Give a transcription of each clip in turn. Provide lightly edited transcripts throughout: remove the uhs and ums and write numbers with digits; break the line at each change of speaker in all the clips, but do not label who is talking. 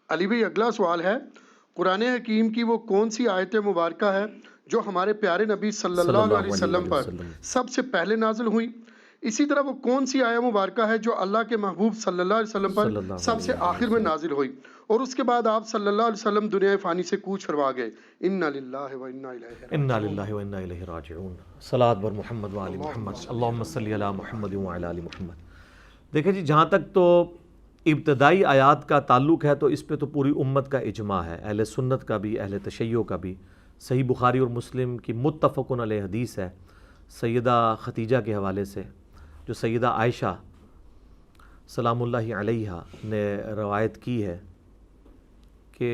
علی بھائی اگلا سوال ہے، قرآن حکیم کی وہ کون سی آیت مبارکہ ہے جو ہمارے پیارے نبی صلی
صلی
اللہ
اللہ
علیہ
علیہ
وسلم
وآلہ
پر
وسلم۔
سب سے پہلے نازل ہوئی؟ اسی طرح وہ کون سی آیت مبارکہ ہے جو اللہ کے محبوب صلی اللہ علیہ وسلم پر
صلی اللہ
سب
علیہ
سے
وآلہ
آخر میں
وسلم۔
نازل ہوئی اور اس کے بعد آپ صلی اللہ علیہ وسلم دنیا فانی سے کوچ فرما گئے؟ انا للہ و انا الیہ
انا
راجعون۔
للہ و انا الیہ راجعون۔ صلاۃ بر محمد و آل محمد، اللہم صلی علی محمد و علی آل محمد۔ دیکھیں جی، جہاں تک تو ابتدائی آیات کا تعلق ہے تو اس پہ تو پوری امت کا اجماع ہے، اہل سنت کا بھی، اہل تشیع کا بھی۔ صحیح بخاری اور مسلم کی متفق علیہ حدیث ہے سیدہ ختیجہ کے حوالے سے، جو سیدہ عائشہ سلام اللہ علیہا نے روایت کی ہے کہ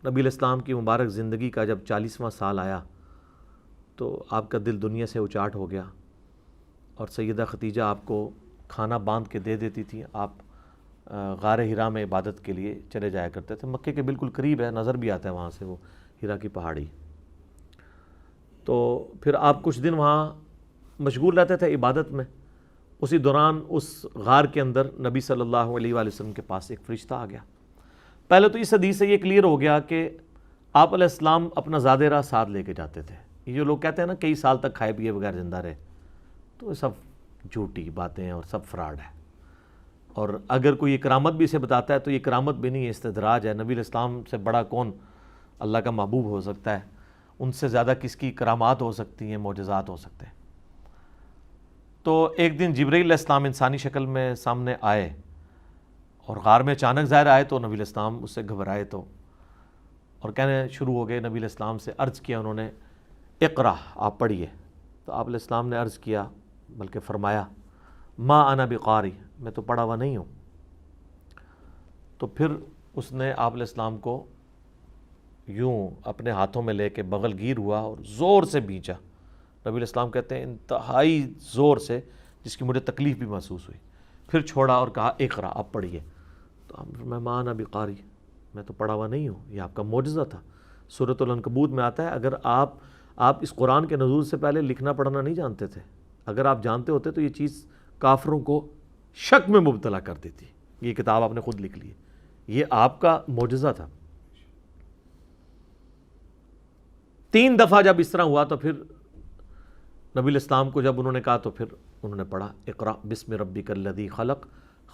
نبی الاسلام کی مبارک زندگی کا جب 40واں سال آیا تو آپ کا دل دنیا سے اچاٹ ہو گیا، اور سیدہ ختیجہ آپ کو کھانا باندھ کے دے دیتی تھی۔ آپ غار ہرا میں عبادت کے لیے چلے جایا کرتے تھے، مکے کے بالکل قریب ہے، نظر بھی آتا ہے وہاں سے وہ ہرا کی پہاڑی۔ تو پھر آپ کچھ دن وہاں مشغول رہتے تھے عبادت میں، اسی دوران اس غار کے اندر نبی صلی اللہ علیہ وآلہ وسلم کے پاس ایک فرشتہ آ گیا۔ پہلے تو اس حدیث سے یہ کلیئر ہو گیا کہ آپ علیہ السلام اپنا زادہ راہ ساتھ لے کے جاتے تھے۔ یہ جو لوگ کہتے ہیں نا کئی سال تک کھائے پیے بغیر زندہ رہے، تو یہ سب جھوٹی باتیں ہیں اور سب فراڈ ہے۔ اور اگر کوئی یہ کرامت بھی اسے بتاتا ہے تو یہ کرامت بھی نہیں ہے، استدراج ہے۔ نبی علیہ السلام سے بڑا کون اللہ کا محبوب ہو سکتا ہے؟ ان سے زیادہ کس کی کرامات ہو سکتی ہیں، معجزات ہو سکتے ہیں۔ تو ایک دن جبرائیل علیہ السلام انسانی شکل میں سامنے آئے اور غار میں اچانک ظاہر آئے، تو نبی علیہ السلام اس سے گھبرائے تو اور کہنے شروع ہو گئے۔ نبی علیہ السلام سے عرض کیا انہوں نے، اقرا، آپ پڑھیے۔ تو آپ علیہ السلام نے عرض کیا، بلکہ فرمایا، ما انا بقاری، میں تو پڑھا ہوا نہیں ہوں۔ تو پھر اس نے آپ علیہ السلام کو یوں اپنے ہاتھوں میں لے کے بغل گیر ہوا اور زور سے بھینچا۔ نبی علیہ السلام کہتے ہیں انتہائی زور سے، جس کی مجھے تکلیف بھی محسوس ہوئی۔ پھر چھوڑا اور کہا اقرا، آپ پڑھیے۔ تو میں ما انا بقاری، میں تو پڑھا ہوا نہیں ہوں۔ یہ آپ کا معجزہ تھا۔ سورۃ العنکبوت میں آتا ہے، اگر آپ اس قرآن کے نزول سے پہلے لکھنا پڑھنا نہیں جانتے تھے، اگر آپ جانتے ہوتے تو یہ چیز کافروں کو شک میں مبتلا کر دیتی۔ یہ کتاب آپ نے خود لکھ لی ہے، یہ آپ کا معجزہ تھا۔ 3 دفعہ جب اس طرح ہوا تو پھر نبی علیہ السلام کو جب انہوں نے کہا تو پھر انہوں نے پڑھا، اقرا بسم ربک الذی خلق،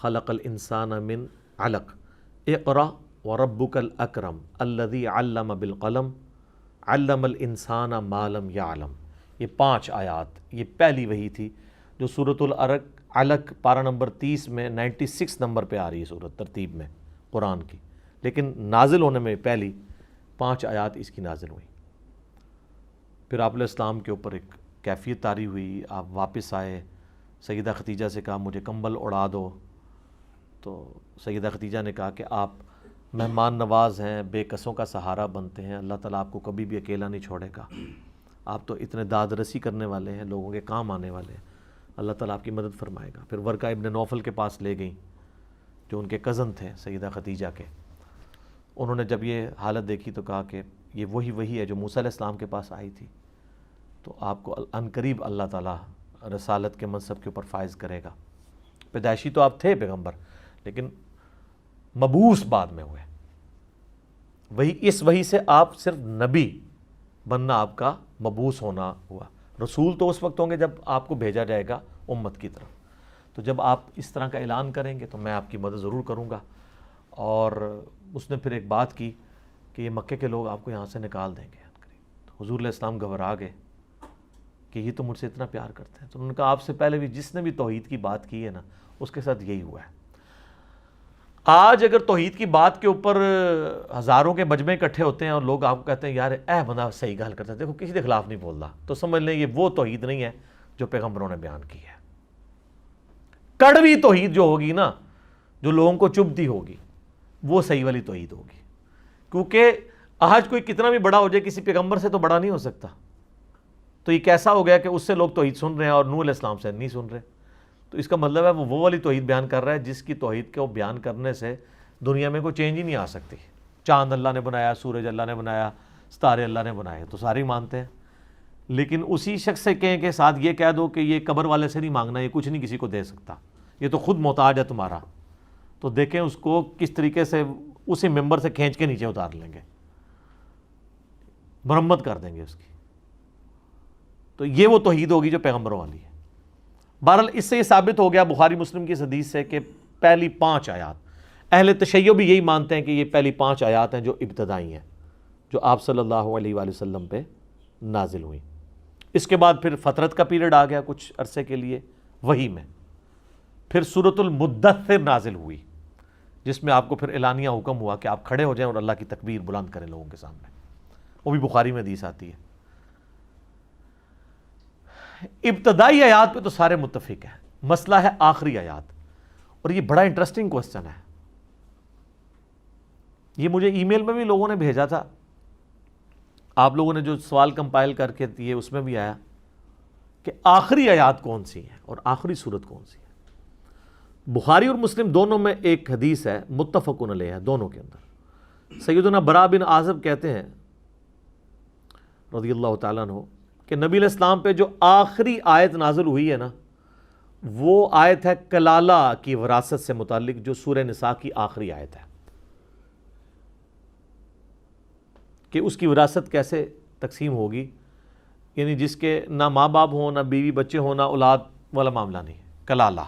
خلق الانسان من علق، اقرا وربک الاکرم الذی علم بالقلم، علم الانسان ما لم یعلم۔ یہ 5 آیات، یہ پہلی وحی تھی جو سورۃ علق پارہ نمبر 30 میں 96 نمبر پہ آ رہی ہے سورت ترتیب میں قرآن کی، لیکن نازل ہونے میں پہلی 5 آیات اس کی نازل ہوئی۔ پھر آپ علیہ السلام کے اوپر ایک کیفیت طاری ہوئی، آپ واپس آئے، سیدہ ختیجہ سے کہا مجھے کمبل اڑا دو، تو سیدہ ختیجہ نے کہا کہ آپ مہمان نواز ہیں، بے کسوں کا سہارا بنتے ہیں، اللہ تعالیٰ آپ کو کبھی بھی اکیلا نہیں چھوڑے گا، آپ تو اتنے داد رسی کرنے والے ہیں، لوگوں کے کام آنے والے ہیں، اللہ تعالیٰ آپ کی مدد فرمائے گا۔ پھر ورقہ ابن نوفل کے پاس لے گئیں، جو ان کے کزن تھے سیدہ ختیجہ کے۔ انہوں نے جب یہ حالت دیکھی تو کہا کہ یہ وہی ہے جو موسیٰ علیہ السلام کے پاس آئی تھی، تو آپ کو عنقریب اللہ تعالیٰ رسالت کے منصب کے اوپر فائز کرے گا۔ پیدائشی تو آپ تھے پیغمبر، لیکن مبعوث بعد میں ہوئے۔ اس وحی سے آپ صرف نبی بننا آپ کا مبعوث ہونا ہوا۔ رسول تو اس وقت ہوں گے جب آپ کو بھیجا جائے گا امت کی طرف۔ تو جب آپ اس طرح کا اعلان کریں گے تو میں آپ کی مدد ضرور کروں گا۔ اور اس نے پھر ایک بات کی کہ یہ مکے کے لوگ آپ کو یہاں سے نکال دیں گے۔ تو حضور علیہ السلام گھبرا گئے کہ یہ تو مجھ سے اتنا پیار کرتے ہیں۔ تو انہوں نے کہا آپ سے پہلے بھی جس نے بھی توحید کی بات کی ہے نا، اس کے ساتھ یہی ہوا ہے۔ آج اگر توحید کی بات کے اوپر ہزاروں کے مجمع اکٹھے ہوتے ہیں اور لوگ آپ کو کہتے ہیں یار اے بندہ صحیح گل کرتا ہے، دیکھو کسی کے خلاف نہیں بول رہا، تو سمجھ لیں یہ وہ توحید نہیں ہے جو پیغمبروں نے بیان کی ہے۔ کڑوی توحید جو ہوگی نا، جو لوگوں کو چبھتی ہوگی، وہ صحیح والی توحید ہوگی۔ کیونکہ آج کوئی کتنا بھی بڑا ہو جائے کسی پیغمبر سے تو بڑا نہیں ہو سکتا۔ تو یہ کیسا ہو گیا کہ اس سے لوگ توحید سن رہے ہیں اور نوح علیہ السلام سے نہیں سن رہے؟ تو اس کا مطلب ہے وہ والی توحید بیان کر رہا ہے جس کی توحید کو بیان کرنے سے دنیا میں کوئی چینج ہی نہیں آ سکتی۔ چاند اللہ نے بنایا، سورج اللہ نے بنایا، ستارے اللہ نے بنائے، تو سارے مانتے ہیں۔ لیکن اسی شخص سے کہیں کہ ساتھ یہ کہہ دو کہ یہ قبر والے سے نہیں مانگنا، یہ کچھ نہیں کسی کو دے سکتا، یہ تو خود محتاج ہے تمہارا، تو دیکھیں اس کو کس طریقے سے اسے ممبر سے کھینچ کے نیچے اتار لیں گے، مرمت کر دیں گے اس کی. تو یہ وہ توحید ہوگی جو پیغمبروں والی ہے. بہرحال اس سے یہ ثابت ہو گیا بخاری مسلم کی اس حدیث سے کہ پہلی 5 آیات، اہل تشیع بھی یہی مانتے ہیں کہ یہ پہلی 5 آیات ہیں جو ابتدائی ہیں، جو آپ صلی اللہ علیہ وآلہ وسلم پہ نازل ہوئیں. اس کے بعد پھر فترت کا پیریڈ آ گیا کچھ عرصے کے لیے وحی میں. پھر سورۃ المدثر نازل ہوئی، جس میں آپ کو پھر اعلانیہ حکم ہوا کہ آپ کھڑے ہو جائیں اور اللہ کی تکبیر بلند کریں لوگوں کے سامنے. وہ بھی بخاری میں حدیث آتی ہے. ابتدائی آیات پہ تو سارے متفق ہیں، مسئلہ ہے آخری آیات. اور یہ بڑا انٹرسٹنگ کوسچن ہے. یہ مجھے ای میل میں بھی لوگوں نے بھیجا تھا، آپ لوگوں نے جو سوال کمپائل کر کے دیے اس میں بھی آیا کہ آخری آیات کون سی ہیں اور آخری صورت کون سی ہے. بخاری اور مسلم دونوں میں ایک حدیث ہے متفق علیہ ہے دونوں کے اندر. سیدنا برا بن عازب کہتے ہیں رضی اللہ تعالیٰ عنہ کہ نبی علیہ السلام پہ جو آخری آیت نازل ہوئی ہے نا، وہ آیت ہے کلالہ کی وراثت سے متعلق، جو سورہ نساء کی آخری آیت ہے کہ اس کی وراثت کیسے تقسیم ہوگی. یعنی جس کے نہ ماں باپ ہوں، نہ بیوی بچے ہوں، نہ اولاد والا معاملہ نہیں، کلالہ.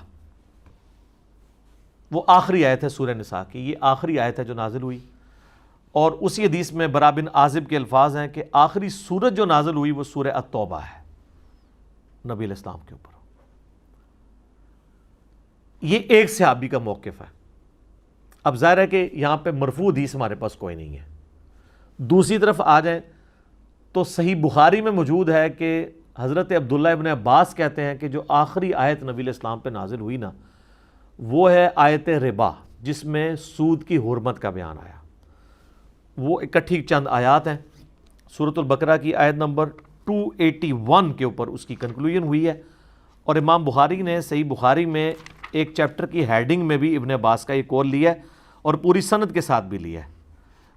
وہ آخری آیت ہے سورہ نساء کی، یہ آخری آیت ہے جو نازل ہوئی. اور اسی حدیث میں برا بن عازب کے الفاظ ہیں کہ آخری سورت جو نازل ہوئی وہ سورہ التوبہ ہے نبی علیہ السلام کے اوپر. یہ ایک صحابی کا موقف ہے. اب ظاہر ہے کہ یہاں پہ مرفوع حدیث ہمارے پاس کوئی نہیں ہے. دوسری طرف آ جائیں تو صحیح بخاری میں موجود ہے کہ حضرت عبداللہ ابن عباس کہتے ہیں کہ جو آخری آیت نبی علیہ السلام پہ نازل ہوئی نا، وہ ہے آیت ربا، جس میں سود کی حرمت کا بیان آیا. وہ اکٹھی چند آیات ہیں. سورۃ البقرہ کی آیت نمبر 281 کے اوپر اس کی کنکلوژن ہوئی ہے. اور امام بخاری نے صحیح بخاری میں ایک چیپٹر کی ہیڈنگ میں بھی ابن عباس کا یہ قول لیا ہے اور پوری سند کے ساتھ بھی لیا ہے.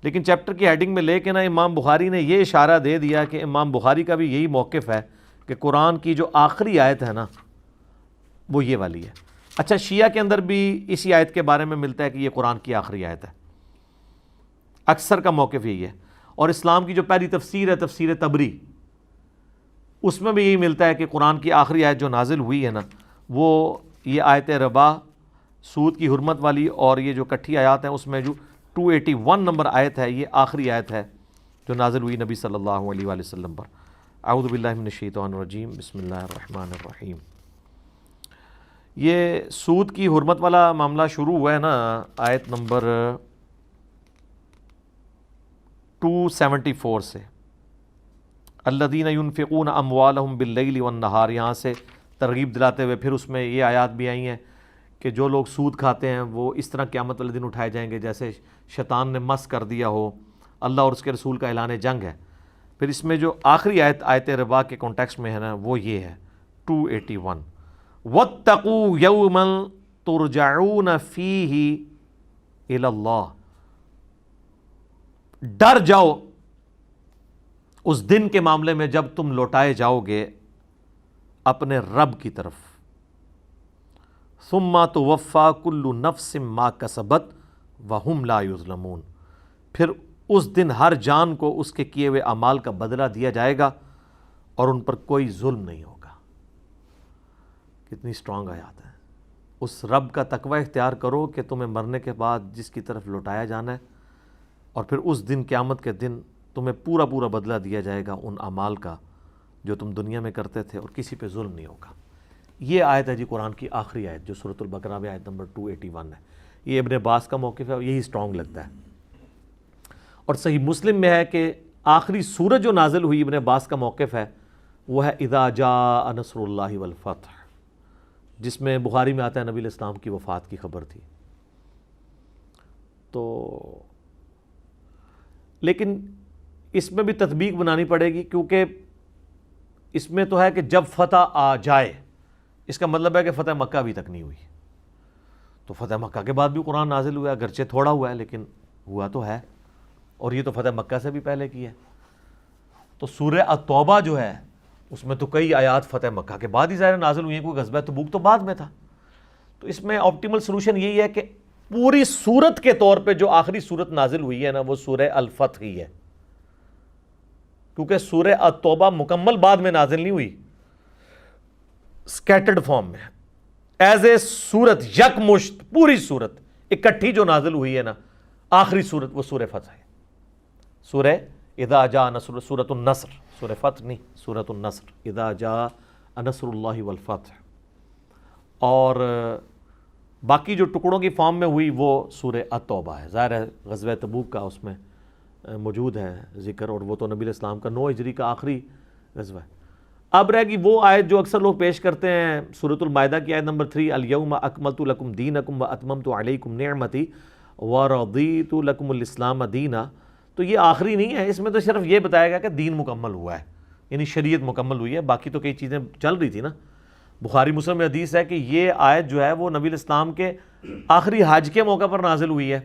لیکن چیپٹر کی ہیڈنگ میں لے کے نا امام بخاری نے یہ اشارہ دے دیا کہ امام بخاری کا بھی یہی موقف ہے کہ قرآن کی جو آخری آیت ہے نا وہ یہ والی ہے. اچھا، شیعہ کے اندر بھی اسی آیت کے بارے میں ملتا ہے کہ یہ قرآن کی آخری آیت ہے. اکثر کا موقف یہی ہے. اور اسلام کی جو پہلی تفسیر ہے تفسیر تبری، اس میں بھی یہی ملتا ہے کہ قرآن کی آخری آیت جو نازل ہوئی ہے نا، وہ یہ آیت ربا، سود کی حرمت والی، اور یہ جو کٹھی آیات ہیں اس میں جو 281 نمبر آیت ہے یہ آخری آیت ہے جو نازل ہوئی نبی صلی اللہ علیہ وآلہ وسلم پر. اعوذ باللہ من الشیطان الرجیم، بسم اللہ الرحمن الرحیم. یہ سود کی حرمت والا معاملہ شروع ہوا ہے نا آیت نمبر 274 سے. الذین ینفقون اموالہم باللیل والنہار، یہاں سے ترغیب دلاتے ہوئے پھر اس میں یہ آیات بھی آئی ہیں کہ جو لوگ سود کھاتے ہیں وہ اس طرح قیامت والے دن اٹھائے جائیں گے جیسے شیطان نے مس کر دیا ہو. اللہ اور اس کے رسول کا اعلان جنگ ہے. پھر اس میں جو آخری آیت آیت ربا کے کانٹیکسٹ میں ہے نا وہ یہ ہے 281. وَاتَّقُوا يَوْمًا تُرْجَعُونَ فِيهِ إِلَى اللَّهِ، ڈر جاؤ اس دن کے معاملے میں جب تم لوٹائے جاؤ گے اپنے رب کی طرف. ثُمَّ تُوَفَّى كُلُّ نَفْسٍ مَا كَسَبَتْ وَهُمْ لَا يُظْلَمُونَ، پھر اس دن ہر جان کو اس کے کیے ہوئے اعمال کا بدلہ دیا جائے گا اور ان پر کوئی ظلم نہیں ہوگا. کتنی سٹرانگ آیات ہے. اس رب کا تقوی اختیار کرو کہ تمہیں مرنے کے بعد جس کی طرف لوٹایا جانا ہے، اور پھر اس دن قیامت کے دن تمہیں پورا پورا بدلہ دیا جائے گا ان اعمال کا جو تم دنیا میں کرتے تھے، اور کسی پہ ظلم نہیں ہوگا. یہ آیت ہے جی قرآن کی آخری آیت جو سورۃ البقرہ میں آیت نمبر 281 ہے. یہ ابن عباس کا موقف ہے اور یہی سٹرانگ لگتا ہے. اور صحیح مسلم میں ہے کہ آخری سورت جو نازل ہوئی ابن عباس کا موقف ہے وہ ہے اذا جاء نصر اللہ والفتح، جس میں بخاری میں آتا ہے نبی علیہ السلام کی وفات کی خبر تھی. تو لیکن اس میں بھی تطبیق بنانی پڑے گی، کیونکہ اس میں تو ہے کہ جب فتح آ جائے، اس کا مطلب ہے کہ فتح مکہ ابھی تک نہیں ہوئی. تو فتح مکہ کے بعد بھی قرآن نازل ہوا ہے، اگرچہ تھوڑا ہوا ہے لیکن ہوا تو ہے، اور یہ تو فتح مکہ سے بھی پہلے کی ہے. تو سورہ التوبہ جو ہے اس میں تو کئی آیات فتح مکہ کے بعد ہی ظاہر نازل ہوئی ہیں، کوئی غزوہ تبوک تو بعد میں تھا. تو اس میں آپٹیمل سلوشن یہی ہے کہ پوری سورت کے طور پہ جو آخری سورت نازل ہوئی ہے نا وہ سورہ الفتح ہی ہے، کیونکہ سورہ التوبہ مکمل بعد میں نازل نہیں ہوئی، سکیٹرڈ فارم میں ایز اے سورت یکمشت پوری سورت اکٹھی جو نازل ہوئی ہے نا آخری سورت وہ سورہ فتح ہے، سورہ اذا جاء نصر، سورۃ النصر، سورہ فتح نہیں، سورۃ النصر، اذا جاء نصر اللہ والفتح۔ اور باقی جو ٹکڑوں کی فارم میں ہوئی وہ سورہ التوبہ ہے، ظاہر ہے غزوہ تبوک کا اس میں موجود ہے ذکر، اور وہ تو نبی علیہ السلام کا 9 ہجری کا آخری غزوہ ہے۔ اب رہ گی وہ آیت جو اکثر لوگ پیش کرتے ہیں، سورۃ المائدہ کی آیت نمبر 3، الیوم اکملت لکم دینکم واتممت علیکم نعمتی ورضیت لکم الاسلام دینا۔ تو یہ آخری نہیں ہے، اس میں تو صرف یہ بتایا گیا کہ دین مکمل ہوا ہے، یعنی شریعت مکمل ہوئی ہے، باقی تو کئی چیزیں چل رہی تھی نا۔ بخاری مسلم میں حدیث ہے کہ یہ آیت جو ہے وہ نبی علیہ السلام کے آخری حج کے موقع پر نازل ہوئی ہے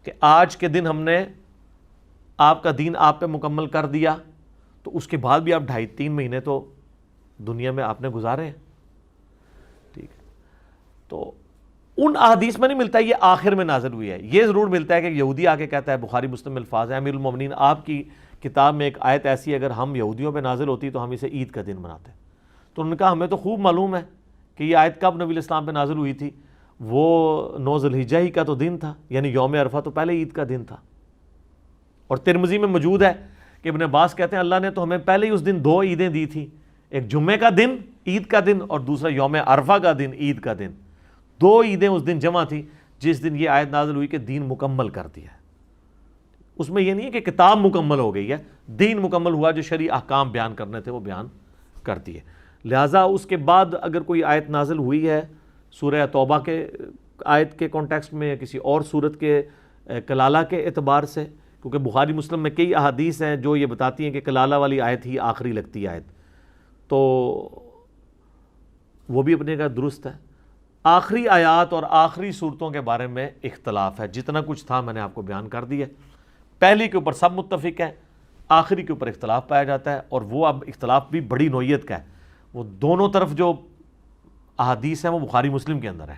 کہ آج کے دن ہم نے آپ کا دین آپ پہ مکمل کر دیا، تو اس کے بعد بھی آپ 2.5-3 مہینے تو دنیا میں آپ نے گزارے ہیں، ٹھیک ہے۔ تو ان احادیث میں نہیں ملتا یہ آخر میں نازل ہوئی ہے، یہ ضرور ملتا ہے کہ یہودی آ کے کہتا ہے، بخاری مسلم میں الفاظ ہے، امیر المومنین آپ کی کتاب میں ایک آیت ایسی اگر ہم یہودیوں پہ نازل ہوتی تو ہم اسے عید کا دن مناتے۔ تو انہوں نے کہا ہمیں تو خوب معلوم ہے کہ یہ آیت کب نبی علیہ السلام پہ نازل ہوئی تھی، وہ 9 ذی الحجہ ہی کا تو دن تھا، یعنی یوم عرفہ تو پہلے عید کا دن تھا۔ اور ترمذی میں موجود ہے کہ ابن عباس کہتے ہیں اللہ نے تو ہمیں پہلے ہی اس دن 2 عیدیں دی تھیں، ایک جمعے کا دن عید کا دن اور دوسرا یوم عرفہ کا دن عید کا دن، 2 عیدیں اس دن جمع تھی جس دن یہ آیت نازل ہوئی کہ دین مکمل کر دیا ہے۔ اس میں یہ نہیں ہے کہ کتاب مکمل ہو گئی ہے، دین مکمل ہوا، جو شرعی احکام بیان کرنے تھے وہ بیان کر دیے۔ لہٰذا اس کے بعد اگر کوئی آیت نازل ہوئی ہے سورہ توبہ کے آیت کے کانٹیکسٹ میں یا کسی اور صورت کے کلالہ کے اعتبار سے، کیونکہ بخاری مسلم میں کئی احادیث ہیں جو یہ بتاتی ہیں کہ کلالہ والی آیت ہی آخری لگتی ہے آیت، تو وہ بھی اپنے کا درست ہے۔ آخری آیات اور آخری صورتوں کے بارے میں اختلاف ہے، جتنا کچھ تھا میں نے آپ کو بیان کر دیا۔ پہلی کے اوپر سب متفق ہیں، آخری کے اوپر اختلاف پایا جاتا ہے، اور وہ اب اختلاف بھی بڑی نوعیت کا ہے، وہ دونوں طرف جو احادیث ہیں وہ بخاری مسلم کے اندر ہے،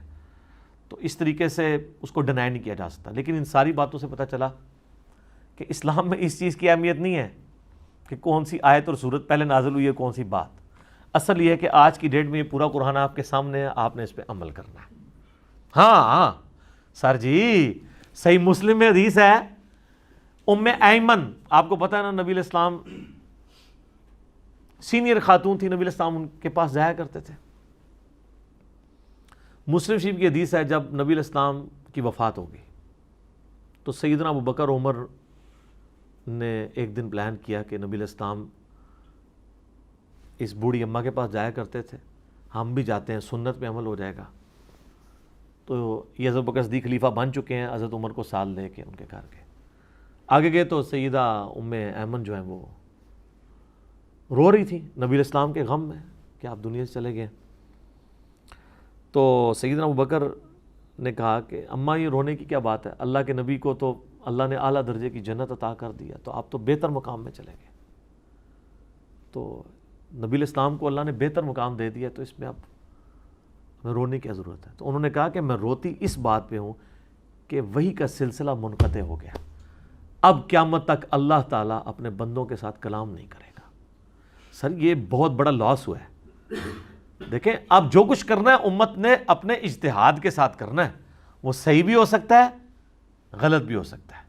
تو اس طریقے سے اس کو ڈینائی نہیں کیا جا سکتا۔ لیکن ان ساری باتوں سے پتہ چلا کہ اسلام میں اس چیز کی اہمیت نہیں ہے کہ کون سی آیت اور صورت پہلے نازل ہوئی ہے، کون سی بات۔ اصل یہ ہے کہ آج کی ڈیٹ میں یہ پورا قرآن آپ کے سامنے ہے، آپ نے اس پہ عمل کرنا ہے۔ ہاں سر جی، صحیح مسلم میں حدیث ہے، ام ایمن، آپ کو پتہ ہے نا نبی علیہ السلام سینئر خاتون تھی، نبی علیہ السلام ان کے پاس جایا کرتے تھے۔ مسلم شریف کی حدیث ہے جب نبی علیہ السلام کی وفات ہو گئی تو سیدنا ابوبکر عمر نے ایک دن پلان کیا کہ نبی علیہ السلام اس بوڑھی اماں کے پاس جایا کرتے تھے، ہم بھی جاتے ہیں، سنت پہ عمل ہو جائے گا۔ تو یہ حضرت ابوبکر صدیق خلیفہ بن چکے ہیں، حضرت عمر کو ساتھ لے کے ان کے گھر گئے۔ آگے گئے تو سیدہ ام ایمن جو ہیں وہ رو رہی تھی نبی علیہ السلام کے غم میں کہ آپ دنیا سے چلے گئے۔ تو سیدنا ابوبکر نے کہا کہ اماں یہ رونے کی کیا بات ہے، اللہ کے نبی کو تو اللہ نے اعلیٰ درجے کی جنت عطا کر دیا، تو آپ تو بہتر مقام میں چلے گئے، تو نبی علیہ السلام کو اللہ نے بہتر مقام دے دیا، تو اس میں اب ہمیں رونے کی ضرورت ہے۔ تو انہوں نے کہا کہ میں روتی اس بات پہ ہوں کہ وحی کا سلسلہ منقطع ہو گیا، اب قیامت تک اللہ تعالیٰ اپنے بندوں کے ساتھ کلام نہیں کرے گا۔ سر یہ بہت بڑا لاس ہوا ہے۔ دیکھیں اب جو کچھ کرنا ہے امت نے اپنے اجتہاد کے ساتھ کرنا ہے، وہ صحیح بھی ہو سکتا ہے، غلط بھی ہو سکتا ہے۔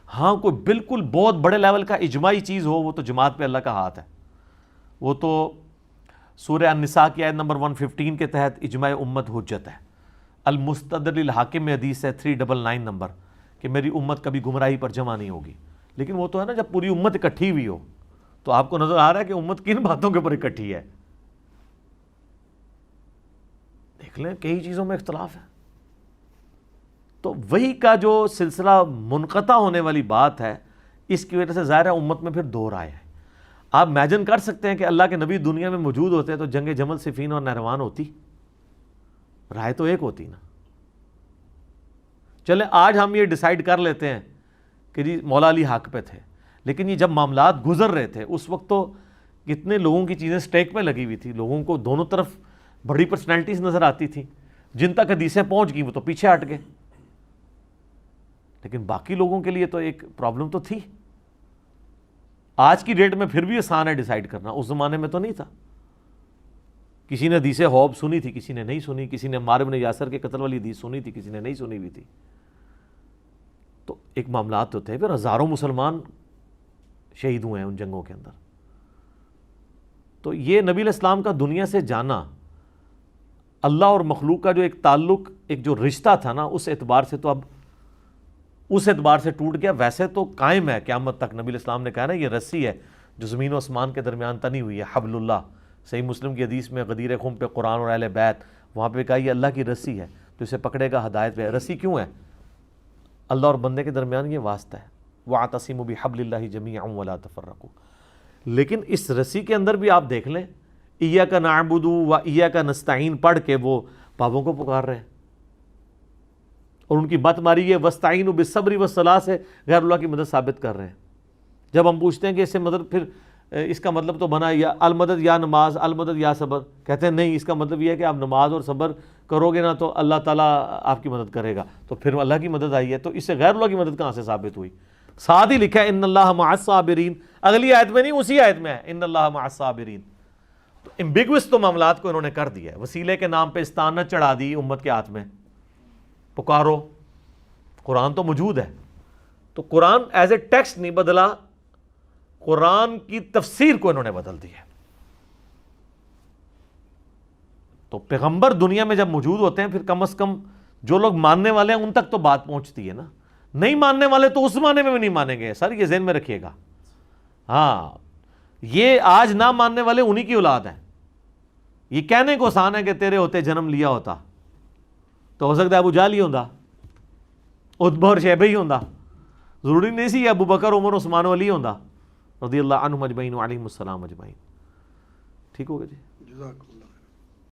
ہاں کوئی بالکل بہت بڑے لیول کا اجماعی چیز ہو، وہ تو جماعت پہ اللہ کا ہاتھ ہے، وہ تو سورہ النساء کی آیت نمبر 115 کے تحت اجماع امت حجت ہے۔ المستدر للحاکم میں حدیث ہے 399 نمبر کہ میری امت کبھی گمراہی پر جمع نہیں ہوگی۔ لیکن وہ تو ہے نا جب پوری امت اکٹھی ہوئی ہو، تو آپ کو نظر آ رہا ہے کہ امت کن باتوں کے اوپر اکٹھی ہے۔ دیکھ لیں کئی چیزوں میں اختلاف ہے، تو وہی کا جو سلسلہ منقطع ہونے والی بات ہے، اس کی وجہ سے ظاہر ہے امت میں پھر دو رائے ہے۔ آپ امیجن کر سکتے ہیں کہ اللہ کے نبی دنیا میں موجود ہوتے تو جنگ جمل، صفین اور نہروان ہوتی، رائے تو ایک ہوتی نا۔ چلیں آج ہم یہ ڈیسائیڈ کر لیتے ہیں کہ جی مولا علی حق پہ تھے، لیکن یہ جب معاملات گزر رہے تھے اس وقت تو کتنے لوگوں کی چیزیں سٹیک پہ لگی ہوئی تھی، لوگوں کو دونوں طرف بڑی پرسنالٹیز نظر آتی تھی، جن تک حدیثیں پہنچ گئیں وہ تو پیچھے ہٹ گئے، لیکن باقی لوگوں کے لیے تو ایک پرابلم تو تھی۔ آج کی ڈیٹ میں پھر بھی آسان ہے ڈیسائیڈ کرنا، اس زمانے میں تو نہیں تھا۔ کسی نے حدیث حوب سنی تھی، کسی نے نہیں سنی، کسی نے عمار بن یاسر کے قتل والی حدیث سنی تھی، کسی نے نہیں سنی بھی تھی۔ تو ایک معاملات ہوتے ہیں، پھر ہزاروں مسلمان شہید ہوئے ہیں ان جنگوں کے اندر۔ تو یہ نبی علیہ السلام کا دنیا سے جانا، اللہ اور مخلوق کا جو ایک تعلق، ایک جو رشتہ تھا نا، اس اعتبار سے تو اب اس اعتبار سے ٹوٹ گیا۔ ویسے تو قائم ہے قیامت تک، نبی علیہ السلام نے کہا نا یہ رسی ہے جو زمین و آسمان کے درمیان تنی ہوئی ہے، حبل اللہ۔ صحیح مسلم کی حدیث میں غدیر خم پہ قرآن اور اہل بیت، وہاں پہ کہا یہ اللہ کی رسی ہے، تو اسے پکڑے گا ہدایت پہ۔ رسی کیوں ہے؟ اللہ اور بندے کے درمیان یہ واسطہ ہے، وَاعْتَصِمُوا بِحَبْلِ اللَّهِ جَمِيعًا وَلَا تَفَرَّقُوا۔ لیکن اس رسی کے اندر بھی آپ دیکھ لیں، ایاک نعبد و ایاک نستعین پڑھ کے وہ بابوں کو پکار رہے ہیں، اور ان کی بت ماری ہے وَاسْتَعِینُوا بِالصَّبْرِ وَالصَّلَاةِ سے غیر اللہ کی مدد ثابت کر رہے ہیں۔ جب ہم پوچھتے ہیں کہ اس سے مدد، پھر اس کا مطلب تو بنا یا المدد یا نماز، المدد یا صبر، کہتے ہیں نہیں، اس کا مطلب یہ ہے کہ آپ نماز اور صبر کرو گے نا تو اللہ تعالیٰ آپ کی مدد کرے گا، تو پھر اللہ کی مدد آئی ہے، تو اس سے غیر اللہ کی مدد کہاں سے ثابت ہوئی؟ ساتھ ہی لکھا ہے ان اللہ مع الصابرین، اگلی آیت میں نہیں اسی آیت میں ہے ان اللہ مع الصابرین۔ تو امبیگوس تو معاملات کو انہوں نے کر دیا ہے، وسیلے کے نام پہ استانت چڑھا دی امت کے ہاتھ میں، پکارو، قرآن تو موجود ہے، تو قرآن ایز اے ٹیکسٹ نہیں بدلا، قرآن کی تفسیر کو انہوں نے بدل دیا۔ تو پیغمبر دنیا میں جب موجود ہوتے ہیں، پھر کم از کم جو لوگ ماننے والے ہیں ان تک تو بات پہنچتی ہے نا، نہیں ماننے والے تو اس زمانے میں بھی نہیں مانیں گے، سر یہ ذہن میں رکھیے گا۔ ہاں، یہ آج نہ ماننے والے انہی کی اولاد ہیں۔ یہ کہنے کو آسان ہے کہ تیرے ہوتے جنم لیا ہوتا تو ہو سکتا ہے ابو جہل ہی ہوندا، عتبہ اور شیبہ ہی ہوندا، ضروری نہیں سی ابو بکر عمر عثمان علی ہوندا رضی اللہ عنہم اجمعین وعلیہم السلام اجمعین۔ ٹھیک ہوگا جی؟
جزاک اللہ۔